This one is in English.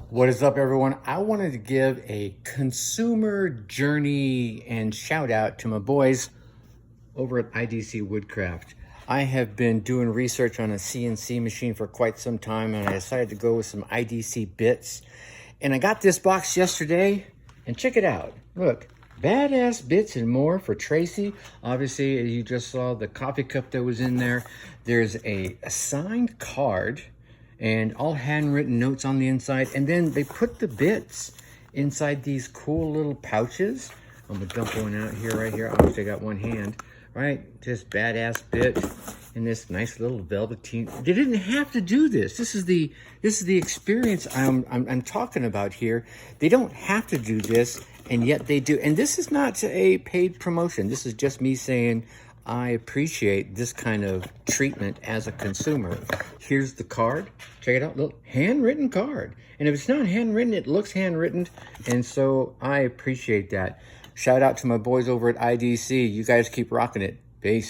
What is up, everyone? I wanted to give a consumer journey and shout out to my boys over at IDC Woodcraft. I have been doing research on a CNC machine for quite some time, and I decided to go with some IDC bits. And I got this box yesterday, and check it out. Look, badass bits and more for Tracy. Obviously, you just saw the coffee cup that was in there. There's a signed card and all handwritten notes on the inside. And then they put the bits inside these cool little pouches. I'm gonna dump one out here, right here. Obviously I got one hand, right? Just badass bit in this nice little velveteen. They didn't have to do this. This is the experience I'm talking about here. They don't have to do this, and yet they do. And this is not a paid promotion. This is just me saying, I appreciate this kind of treatment as a consumer. Here's the card. Check it out. Look, handwritten card. And if it's not handwritten, it looks handwritten. And so I appreciate that. Shout out to my boys over at IDC. You guys keep rocking it. Peace.